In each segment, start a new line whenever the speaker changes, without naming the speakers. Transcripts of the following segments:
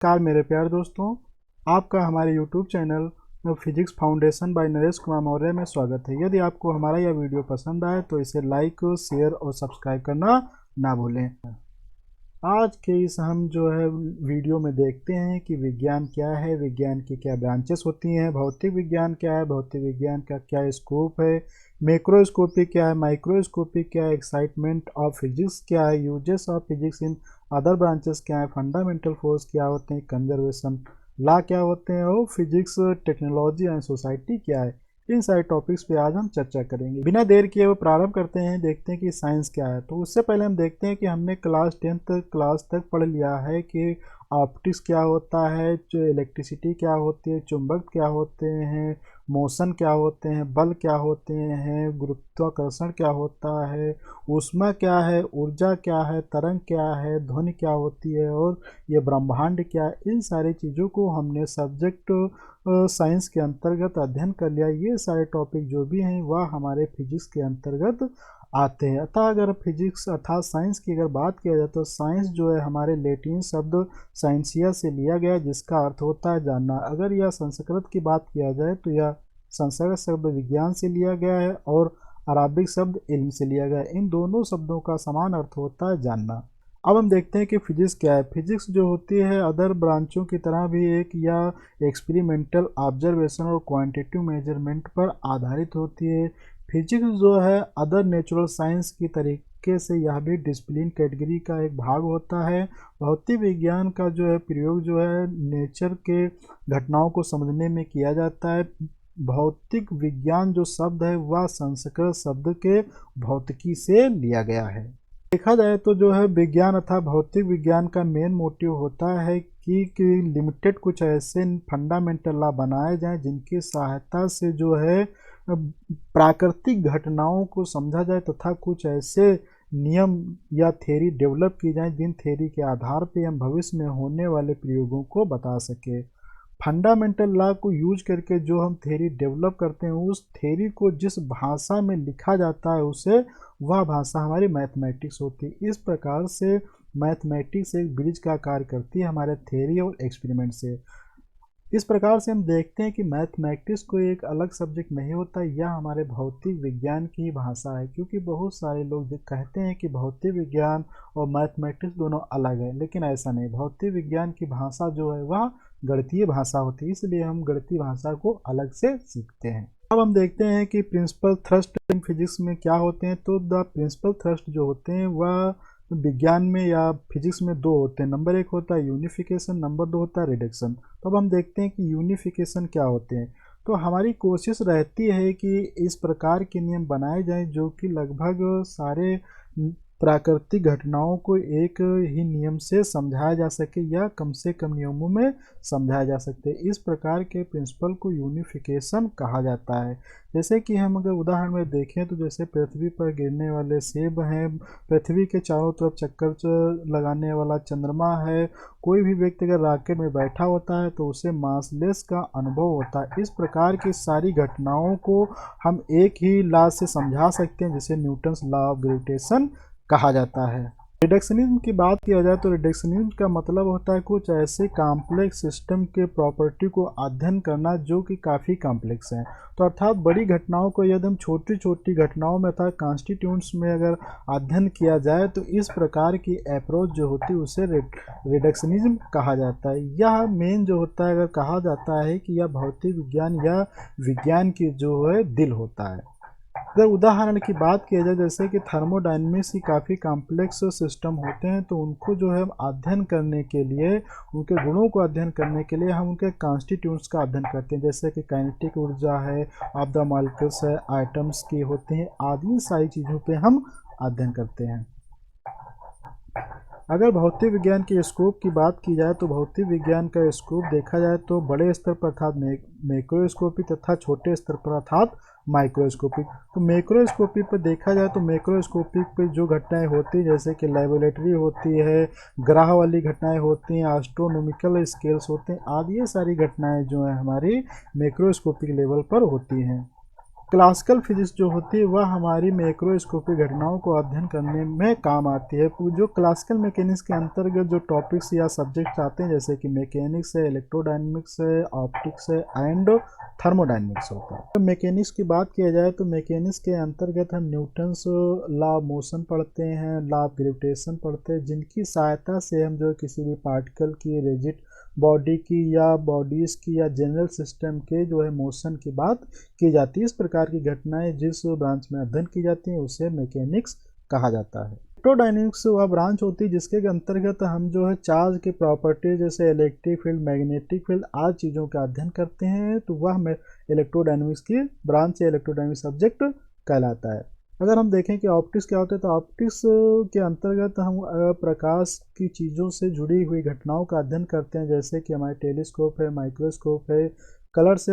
नमस्कार मेरे प्यारे दोस्तों, आपका हमारे YouTube channel physics foundation by Naresh Kumar Maurya में स्वागत है। यदि आपको हमारा यह वीडियो पसंद आए तो इसे लाइक, शेयर और सब्सक्राइब करना ना भूलें। आज के इस हम जो है वीडियो में देखते हैं कि विज्ञान क्या है, विज्ञान की क्या ब्रांचेस होती हैं, भौतिक विज्ञान क्या है, भौतिक विज्ञान का क्या स्कोप है, मैक्रोस्कोपी क्या है, माइक्रोस्कोपी क्या है, एक्साइटमेंट ऑफ फिजिक्स क्या है, uses of physics in other branches क्या है, फंडामेंटल फोर्स क्या होते हैं, कंजर्वेशन लॉ क्या होते हैं और फिजिक्स टेक्नोलॉजी एंड सोसाइटी क्या है। इन सारे टॉपिक्स पे आज हम चर्चा करेंगे। बिना देर किए वो प्रारंभ करते हैं, देखते हैं कि साइंस क्या है। तो उससे पहले हम देखते हैं कि हमने क्लास 10th क्लास तक पढ़ लिया है कि ऑप्टिक्स क्या होता है, जो इलेक्ट्रिसिटी क्या होती है, चुंबक क्या होते हैं, मोशन क्या होते हैं, बल क्या होते हैं, गुरुत्वाकर्षण क्या होता है, ऊष्मा क्या है, ऊर्जा क्या है, तरंग क्या है, ध्वनि क्या होती है और ये ब्रह्मांड क्या है। इन सारी चीज़ों को हमने सब्जेक्ट साइंस के अंतर्गत अध्ययन कर लिया। ये सारे टॉपिक जो भी हैं वह हमारे फिजिक्स के अंतर्गत आते हैं। अतः अगर फिजिक्स अर्थात साइंस की अगर बात किया जाए तो साइंस जो है हमारे लैटिन शब्द साइंसिया से लिया गया, जिसका अर्थ होता है जानना। अगर यह संस्कृत की बात किया जाए तो यह संस्कृत शब्द विज्ञान से लिया गया है और अराबिक शब्द इल्म से लिया गया है। इन दोनों शब्दों का समान अर्थ होता है जानना। अब हम देखते हैं कि फिजिक्स क्या है। फिजिक्स जो होती है अदर ब्रांचों की तरह भी एक या एक्सपेरिमेंटल ऑब्जर्वेशन और क्वांटिटेटिव मेजरमेंट पर आधारित होती है। फिजिक्स जो है अदर नेचुरल साइंस की तरीके से यह भी डिसिप्लिन कैटेगरी का एक भाग होता है। भौतिक विज्ञान का जो है प्रयोग जो है नेचर के घटनाओं को समझने में किया जाता है। भौतिक विज्ञान जो शब्द है वह संस्कृत शब्द के भौतिकी से लिया गया है। देखा जाए तो जो है विज्ञान अर्थात भौतिक विज्ञान का मेन मोटिव होता है कि लिमिटेड कुछ ऐसे फंडामेंटल लॉ बनाए जाएं जिनकी सहायता से जो है प्राकृतिक घटनाओं को समझा जाए तथा कुछ ऐसे नियम या थ्योरी डेवलप की जाए जिन थ्योरी के आधार पर हम भविष्य में होने वाले प्रयोगों को बता सके। फंडामेंटल लॉ को यूज करके जो हम थ्योरी डेवलप करते हैं उस थ्योरी को जिस भाषा में लिखा जाता है उसे वह भाषा हमारी मैथमेटिक्स होती है। इस प्रकार से मैथमेटिक्स एक ब्रिज का कार्य करती है हमारे थ्योरी और एक्सपेरिमेंट से। इस प्रकार से हम देखते हैं कि मैथमेटिक्स को एक अलग सब्जेक्ट नहीं होता, यह हमारे भौतिक विज्ञान की भाषा है। क्योंकि बहुत सारे लोग जो कहते हैं कि भौतिक विज्ञान और मैथमेटिक्स दोनों अलग है, लेकिन ऐसा नहीं। भौतिक विज्ञान की भाषा जो है वह गणितीय भाषा होती है, इसलिए हम गणितीय भाषा को अलग से सीखते हैं। अब हम देखते हैं कि प्रिंसिपल थ्रस्ट इन फिजिक्स में क्या होते हैं। तो द प्रिंसिपल थ्रस्ट जो होते हैं वह विज्ञान में या फिजिक्स में दो होते हैं। नंबर एक होता है यूनिफिकेशन, नंबर दो होता है रिडक्शन। तो अब हम देखते हैं कि यूनिफिकेशन क्या होते हैं। तो हमारी कोशिश रहती है कि इस प्रकार के नियम बनाए जाएं जो कि लगभग सारे प्राकृतिक घटनाओं को एक ही नियम से समझाया जा सके या कम से कम नियमों में समझाया जा सकते। इस प्रकार के प्रिंसिपल को यूनिफिकेशन कहा जाता है। जैसे कि हम अगर उदाहरण में देखें तो जैसे पृथ्वी पर गिरने वाले सेब हैं, पृथ्वी के चारों तरफ चक्कर लगाने वाला चंद्रमा है, कोई भी व्यक्ति अगर रॉकेट में बैठा होता है तो उसे मासलेस का अनुभव होता है। इस प्रकार की सारी घटनाओं को हम एक ही लॉ से समझा सकते हैं जिसे न्यूटन्स लॉ ऑफ ग्रेविटेशन कहा जाता है। रिडक्शनिज्म की बात किया जाए तो रिडक्शनिज्म का मतलब होता है कुछ ऐसे कॉम्प्लेक्स सिस्टम के प्रॉपर्टी को अध्ययन करना जो कि काफ़ी कॉम्प्लेक्स हैं। तो अर्थात बड़ी घटनाओं को यदि हम छोटी छोटी घटनाओं में अर्थात कॉन्स्टिट्यूंट्स में अगर अध्ययन किया जाए तो इस प्रकार की अप्रोच जो होती है उसे रिडक्शनिज्म कहा जाता है। यह मेन जो होता है, अगर कहा जाता है कि यह भौतिक विज्ञान या विज्ञान की जो है दिल होता है। अगर उदाहरण की बात किया जाए जैसे कि थर्मोडायनेमिक्स की काफ़ी कॉम्प्लेक्स सिस्टम होते हैं, तो उनको जो है अध्ययन करने के लिए, उनके गुणों को अध्ययन करने के लिए हम उनके कॉन्स्टिट्यूंट्स का अध्ययन करते हैं। जैसे कि काइनेटिक ऊर्जा है, ऑफ द मॉलिक्यूल्स है, आइटम्स की होते हैं, आदि सारी चीज़ों पे हम अध्ययन करते हैं। अगर भौतिक विज्ञान के स्कोप की बात की जाए तो भौतिक विज्ञान का स्कोप देखा जाए तो बड़े स्तर पर अर्थात मैक्रोस्कोपी तथा छोटे स्तर पर अर्थात माइक्रोस्कोपिक। तो मैक्रोस्कोपी पर देखा जाए तो मैक्रोस्कोपिक पे जो घटनाएं होती हैं जैसे कि लेबोरेटरी होती है, ग्रह वाली घटनाएं होती हैं, एस्ट्रोनॉमिकल स्केल्स होते हैं, आदि ये सारी घटनाएं जो हैं हमारी मैक्रोस्कोपिक लेवल पर होती हैं। क्लासिकल फिजिक्स जो होती है वह हमारी मैक्रोस्कोपिक घटनाओं को अध्ययन करने में काम आती है। जो क्लासिकल मैकेनिक्स के अंतर्गत जो टॉपिक्स या सब्जेक्ट्स आते हैं, जैसे कि मैकेनिक्स है, इलेक्ट्रोडायनेमिक्स है, ऑप्टिक्स है एंड थर्मोडायनेमिक्स होता है। तो मैकेनिक्स की बात किया जाए तो मैकेनिक्स के अंतर्गत हम न्यूटन्स लॉ ऑफ मोशन पढ़ते हैं, लॉ ऑफ ग्रेविटेशन पढ़ते हैं, जिनकी सहायता से हम जो किसी भी पार्टिकल की, रिजिड बॉडी की या बॉडीज़ की या जनरल सिस्टम के जो है मोशन की बात की जाती है। इस प्रकार की घटनाएं जिस ब्रांच में अध्ययन की जाती हैं उसे मैकेनिक्स कहा जाता है। इलेक्ट्रोडायनेमिक्स वह ब्रांच होती है जिसके अंतर्गत हम जो है चार्ज की प्रॉपर्टी जैसे इलेक्ट्रिक फील्ड, मैग्नेटिक फील्ड आदि चीज़ों का अध्ययन करते हैं, तो वह इलेक्ट्रोडायनेमिक्स की ब्रांच या इलेक्ट्रोडायनेमिक्स सब्जेक्ट कहलाता है। अगर हम देखें कि ऑप्टिक्स क्या होता है, तो ऑप्टिक्स के अंतर्गत हम प्रकाश की चीज़ों से जुड़ी हुई घटनाओं का अध्ययन करते हैं, जैसे कि हमारे टेलीस्कोप है, माइक्रोस्कोप है, कलर से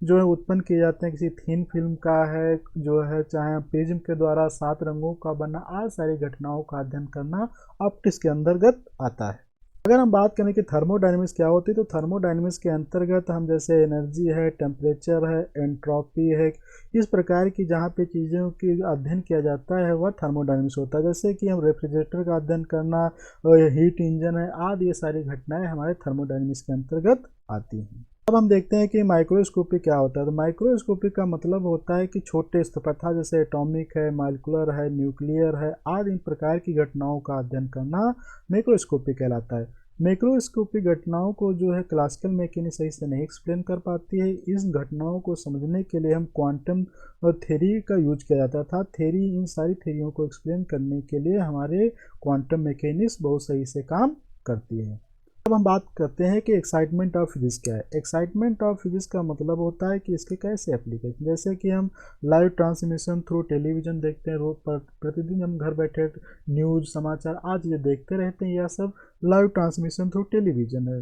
जो है उत्पन्न किए जाते हैं, किसी थीन फिल्म का है जो है, चाहे प्रिज्म के द्वारा 7 रंगों का बनना, आज सारी घटनाओं का अध्ययन करना ऑप्टिक्स के अंतर्गत आता है। अगर हम बात करें कि थर्मोडायनेमिक्स क्या होती है, तो थर्मोडायनेमिक्स के अंतर्गत हम जैसे एनर्जी है, टेम्परेचर है, एंट्रोपी है, इस प्रकार की जहाँ पे चीज़ों की अध्ययन किया जाता है वह थर्मोडायनेमिक्स होता है। जैसे कि हम रेफ्रिजरेटर का अध्ययन करना, हीट इंजन है आदि, ये सारी घटनाएं हमारे थर्मोडायनेमिक्स के अंतर्गत आती हैं। अब हम देखते हैं कि माइक्रोस्कोपी क्या होता है। तो माइक्रोस्कोपी का मतलब होता है कि छोटे स्तर पर था, जैसे एटॉमिक है, मालिकुलर है, न्यूक्लियर है आदि, इन प्रकार की घटनाओं का अध्ययन करना माइक्रोस्कोपी कहलाता है। माइक्रोस्कोपी घटनाओं को जो है क्लासिकल मैकेनिक्स सही से नहीं एक्सप्लेन कर पाती है। इस घटनाओं को समझने के लिए हम क्वांटम थ्योरी का यूज किया जाता था। थ्योरी, इन सारी थ्योरियों को एक्सप्लेन करने के लिए हमारे क्वांटम मैकेनिक्स बहुत सही से काम करती है। अब हम बात करते हैं कि एक्साइटमेंट ऑफ फिजिक्स क्या है। एक्साइटमेंट ऑफ फिजिक्स का मतलब होता है कि इसके कैसे एप्लीकेशन, जैसे कि हम लाइव ट्रांसमिशन थ्रू टेलीविज़न देखते हैं, रोज प्रतिदिन हम घर बैठे न्यूज़, समाचार आज चीज़ें देखते रहते हैं, यह सब लाइव ट्रांसमिशन थ्रू टेलीविज़न है।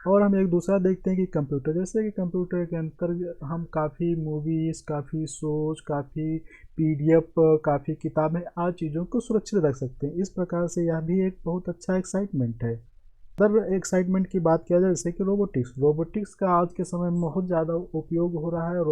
और हम एक दूसरा देखते हैं कि कंप्यूटर, जैसे कि कंप्यूटर के अंतर्गत हम काफ़ी मूवीज़, काफ़ी शोज, काफ़ी PDF, काफ़ी किताबें आज चीज़ों को सुरक्षित रख सकते हैं। इस प्रकार से यह भी एक बहुत अच्छा एक्साइटमेंट है। अदर एक्साइटमेंट की बात किया जाए जैसे कि रोबोटिक्स का आज के समय में बहुत ज़्यादा उपयोग हो रहा है।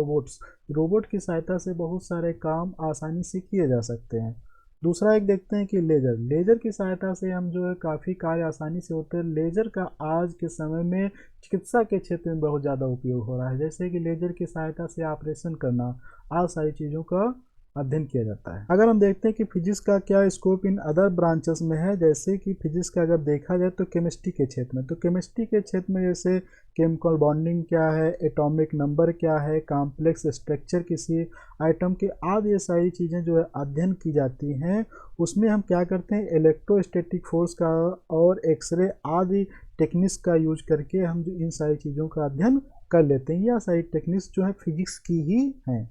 रोबोट की सहायता से बहुत सारे काम आसानी से किए जा सकते हैं। दूसरा एक देखते हैं कि लेज़र की सहायता से हम जो है काफ़ी कार्य आसानी से होते हैं। लेज़र का आज के समय में चिकित्सा के क्षेत्र में बहुत ज़्यादा उपयोग हो रहा है, जैसे कि लेज़र की सहायता से ऑपरेशन करना, आज सारी चीज़ों का अध्ययन किया जाता है। अगर हम देखते हैं कि फिजिक्स का क्या स्कोप इन अदर ब्रांचेस में है, जैसे कि फिजिक्स का अगर देखा जाए तो केमिस्ट्री के क्षेत्र में, तो केमिस्ट्री के क्षेत्र में जैसे केमिकल बॉन्डिंग क्या है, एटॉमिक नंबर क्या है, कॉम्प्लेक्स स्ट्रक्चर किसी आइटम के आदि, ये सारी चीज़ें जो है अध्ययन की जाती हैं। उसमें हम क्या करते हैं, इलेक्ट्रोस्टैटिक फोर्स का और एक्सरे आदि टेक्निक्स का यूज करके हम जो इन सारी चीज़ों का अध्ययन कर लेते हैं। यह सारी टेक्निक्स जो है फिजिक्स की ही हैं।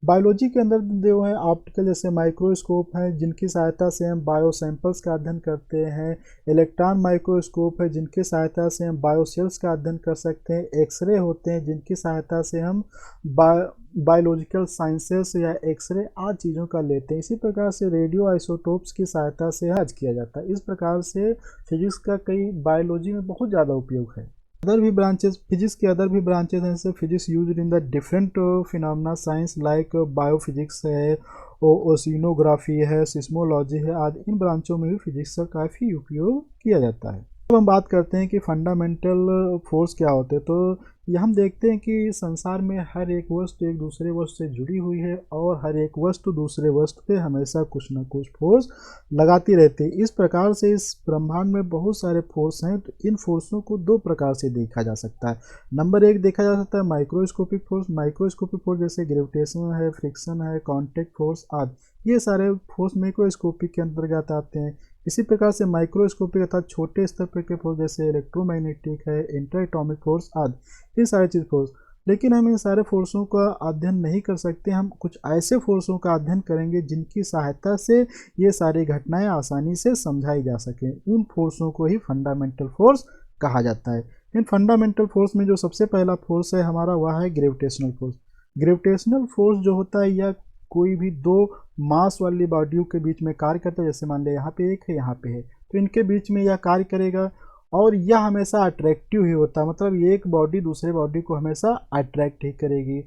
बायोलॉजी के अंदर जो है ऑप्टिकल जैसे माइक्रोस्कोप हैं, जिनकी सहायता से हम बायो सैंपल्स का अध्ययन करते हैं। इलेक्ट्रॉन माइक्रोस्कोप है, जिनकी सहायता से हम बायोसेल्स का अध्ययन कर सकते हैं। एक्सरे होते हैं, जिनकी सहायता से हम बायोलॉजिकल साइंसेस या एक्सरे आदि चीज़ों का लेते हैं। इसी प्रकार से रेडियो आइसोटोप्स की सहायता से आज किया जाता है। इस प्रकार से फिजिक्स का कई बायोलॉजी में बहुत ज़्यादा उपयोग है। अदर भी ब्रांचेस, फिजिक्स के अदर भी ब्रांचेस हैं, जैसे physics used in the different phenomena science like biophysics है, ओशिनोग्राफी है, सिस्मोलॉजी है आदि। इन ब्रांचों में भी फिजिक्स का काफ़ी उपयोग किया जाता है। अब हम बात करते हैं कि फंडामेंटल फोर्स क्या होते हैं, तो यह हम देखते हैं कि संसार में हर एक वस्तु एक दूसरे वस्तु से जुड़ी हुई है और हर एक वस्तु दूसरे वस्तु पे हमेशा कुछ न कुछ फोर्स लगाती रहती है। इस प्रकार से इस ब्रह्मांड में बहुत सारे फोर्स हैं, तो इन फोर्सों को दो प्रकार से देखा जा सकता है। नंबर एक देखा जा सकता है माइक्रोस्कोपिक फोर्स। माइक्रोस्कोपिक फोर्स जैसे ग्रेविटेशन है, फ्रिक्शन है, कॉन्टैक्ट फोर्स आदि, ये सारे फोर्स माइक्रोस्कोपिक के अंतर्गत आते हैं। इसी प्रकार से माइक्रोस्कोपिक अर्थात छोटे स्तर पर के फोर्स जैसे इलेक्ट्रोमैग्नेटिक है, इंटर एटॉमिक फोर्स आदि, ये सारे चीज़ फोर्स। लेकिन हम इन सारे फोर्सों का अध्ययन नहीं कर सकते। हम कुछ ऐसे फोर्सों का अध्ययन करेंगे जिनकी सहायता से ये सारी घटनाएं आसानी से समझाई जा सकें। उन फोर्सों को ही फंडामेंटल फोर्स कहा जाता है। इन फंडामेंटल फोर्स में जो सबसे पहला फोर्स है हमारा, वह है ग्रेविटेशनल फोर्स। ग्रेविटेशनल फोर्स जो होता है, यह कोई भी दो मास वाली बॉडियों के बीच में कार्य करता है। जैसे मान लिया यहाँ पे एक है, यहाँ पे है, तो इनके बीच में यह कार्य करेगा और यह हमेशा अट्रैक्टिव ही होता है। मतलब एक बॉडी दूसरे बॉडी को हमेशा अट्रैक्ट ही करेगी।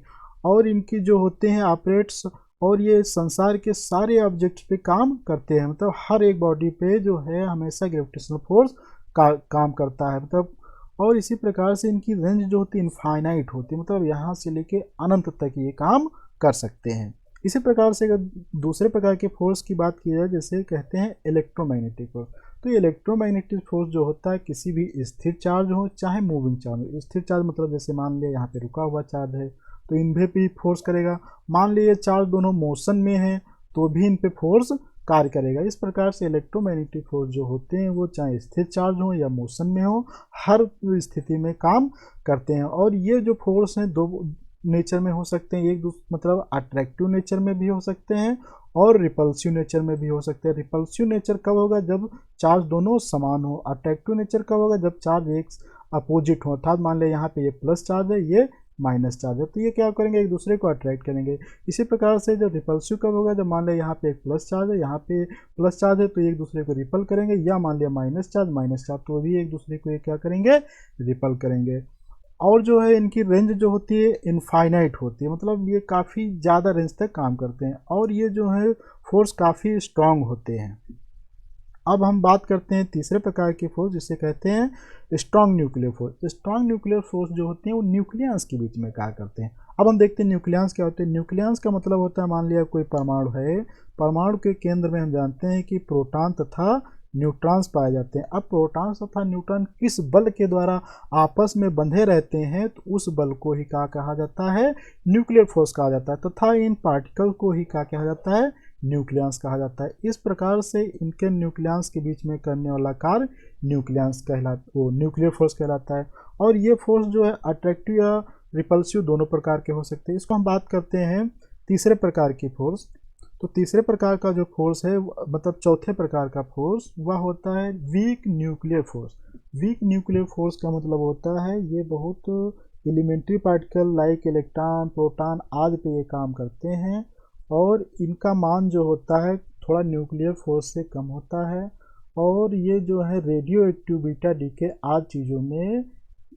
और इनकी जो होते हैं ऑपरेट्स, और ये संसार के सारे ऑब्जेक्ट्स पे काम करते हैं, मतलब हर एक बॉडी पे जो है हमेशा ग्रेविटेशनल फोर्स का काम करता है, मतलब। और इसी प्रकार से इनकी रेंज जो होती है इनफाइनाइट होती है, मतलब यहाँ से लेके अनंत तक ये काम कर सकते हैं। इसी प्रकार से अगर दूसरे प्रकार के फोर्स की बात की जाए, जैसे कहते हैं इलेक्ट्रोमैग्नेटिक फोर्स, तो ये इलेक्ट्रोमैग्नेटिक फोर्स जो होता है किसी भी स्थिर चार्ज हो चाहे मूविंग चार्ज हो। स्थिर चार्ज मतलब जैसे मान लिया यहाँ पे रुका हुआ चार्ज है तो इन पे भी फोर्स करेगा, मान लीजिए चार्ज दोनों मोशन में हैं तो भी इन पे फोर्स कार्य करेगा। इस प्रकार से इलेक्ट्रोमैग्नेटिक फोर्स जो होते हैं वो चाहे स्थिर चार्ज हो या मोशन में हो, हर स्थिति में काम करते हैं। और ये जो फोर्स हैं दो नेचर में हो सकते हैं, एक दूसरे मतलब अट्रैक्टिव नेचर में भी हो सकते हैं और रिपल्सिव नेचर में भी हो सकते हैं। रिपल्सिव नेचर कब होगा? जब चार्ज दोनों समान हो। अट्रैक्टिव नेचर कब होगा? जब चार्ज एक अपोजिट हो, अर्थात मान लें यहाँ पे ये प्लस चार्ज है, ये माइनस चार्ज है, तो ये क्या करेंगे? एक दूसरे को अट्रैक्ट करेंगे। इसी प्रकार से जब रिपल्सिव कब होगा? जब मान लिया यहाँ पे एक प्लस चार्ज है, यहाँ पे प्लस चार्ज है, तो एक दूसरे को रिपल करेंगे। या मान लिया माइनस चार्ज, तो भी एक दूसरे को ये क्या करेंगे? रिपल करेंगे। और जो है इनकी रेंज जो होती है इनफाइनाइट होती है, मतलब ये काफ़ी ज़्यादा रेंज तक काम करते हैं और ये जो है फोर्स काफ़ी स्ट्रांग होते हैं। अब हम बात करते हैं तीसरे प्रकार की फोर्स जिसे कहते हैं strong nuclear force. Strong nuclear force जो होती हैं वो न्यूक्लियस के बीच में कार्य करते हैं। अब हम देखते हैं न्यूक्लियस क्या होते हैं। न्यूक्लियस का मतलब होता है, मान लिया कोई परमाणु है, परमाणु के केंद्र में हम जानते हैं कि प्रोटॉन तथा न्यूट्रॉन्स पाए जाते हैं। अब प्रोटॉन तथा न्यूट्रॉन किस बल के द्वारा आपस में बंधे रहते हैं, तो उस बल को ही क्या कहा जाता है? न्यूक्लियर फोर्स कहा जाता है, तथा इन पार्टिकल को ही क्या कहा जाता है? न्यूक्लियस कहा जाता है। इस प्रकार से इनके न्यूक्लियस के बीच में करने वाला कार्य न्यूक्लियर फोर्स कहलाता है। और ये फोर्स जो है अट्रैक्टिव या रिपल्सिव दोनों प्रकार के हो सकते हैं। इसको हम बात करते हैं तीसरे प्रकार की फोर्स। तो तीसरे प्रकार का जो फोर्स है, मतलब चौथे प्रकार का फोर्स, वह होता है weak nuclear force. Weak nuclear force का मतलब होता है ये बहुत elementary particle like electron, proton आदि पे ये काम करते हैं और इनका मान जो होता है थोड़ा न्यूक्लियर फोर्स से कम होता है और ये जो है रेडियो एक्टिव बीटा डीके आदि चीज़ों में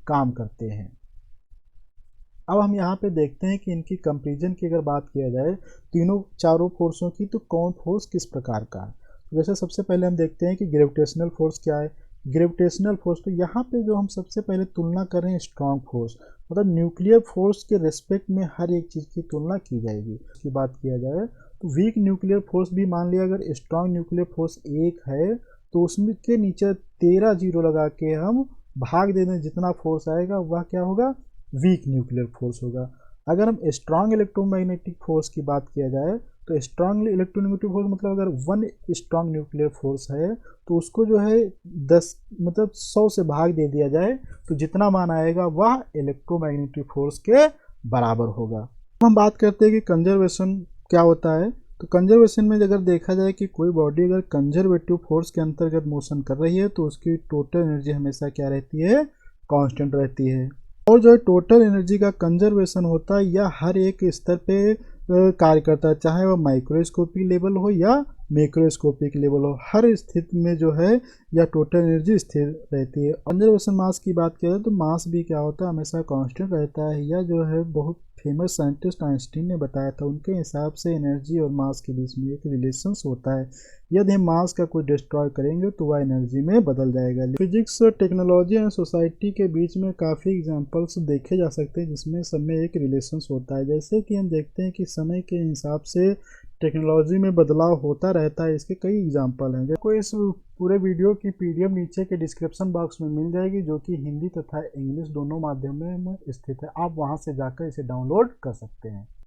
काम करते हैं। अब हम यहाँ पे देखते हैं कि इनकी कंपेरिजन की अगर बात किया जाए तीनों चारों फोर्सों की, तो कौन फोर्स किस प्रकार का है। तो जैसे सबसे पहले हम देखते हैं कि ग्रेविटेशनल फोर्स क्या है। ग्रेविटेशनल फोर्स, तो यहाँ पे जो हम सबसे पहले तुलना कर रहे हैं स्ट्रांग फोर्स, मतलब न्यूक्लियर फोर्स के रेस्पेक्ट में हर एक चीज़ की तुलना की जाएगी। इसकी बात किया जाए तो वीक न्यूक्लियर फोर्स भी मान लिया, अगर स्ट्रांग न्यूक्लियर फोर्स 1 है तो उसमें के नीचे 13 जीरो लगा के हम भाग दे दें, जितना फोर्स आएगा वह क्या होगा? वीक न्यूक्लियर फोर्स होगा। अगर हम स्ट्रांग इलेक्ट्रोमैग्नेटिक फोर्स की बात किया जाए तो स्ट्रांग इलेक्ट्रोमैग्नेटिक फोर्स मतलब अगर 1 स्ट्रांग न्यूक्लियर फोर्स है तो उसको जो है 10 मतलब 100 से भाग दे दिया जाए तो जितना मान आएगा वह इलेक्ट्रोमैग्नेटिक फोर्स के बराबर होगा। हम बात करते हैं कि कंजर्वेशन क्या होता है। तो कंजर्वेशन में अगर देखा जाए कि कोई बॉडी अगर कंजर्वेटिव फोर्स के अंतर्गत मोशन कर रही है तो उसकी टोटल एनर्जी हमेशा क्या रहती है? कांस्टेंट रहती है। और जो है टोटल एनर्जी का कंजर्वेशन होता है यह हर एक स्तर पे कार्य करता है, चाहे वह माइक्रोस्कोपिक लेवल हो या मैक्रोस्कोपिक लेवल हो, हर स्थिति में जो है यह टोटल एनर्जी स्थिर रहती है। कंजर्वेशन मास की बात करें तो मास भी क्या होता है? हमेशा कांस्टेंट रहता है। यह जो है बहुत फेमस साइंटिस्ट आइंस्टीन ने बताया था, उनके हिसाब से एनर्जी और मास के बीच में एक रिलेशंस होता है। यदि हम मास का कोई डिस्ट्रॉय करेंगे तो वह एनर्जी में बदल जाएगा। फिजिक्स, टेक्नोलॉजी एंड सोसाइटी के बीच में काफ़ी एग्जांपल्स देखे जा सकते हैं जिसमें सब में एक रिलेशंस होता है। जैसे कि हम देखते हैं कि समय के हिसाब से टेक्नोलॉजी में बदलाव होता रहता है, इसके कई एग्जांपल हैं। आपको इस पूरे वीडियो की पीडीएफ नीचे के डिस्क्रिप्शन बॉक्स में मिल जाएगी, जो कि हिंदी तथा इंग्लिश दोनों माध्यम में स्थित है। आप वहां से जाकर इसे डाउनलोड कर सकते हैं।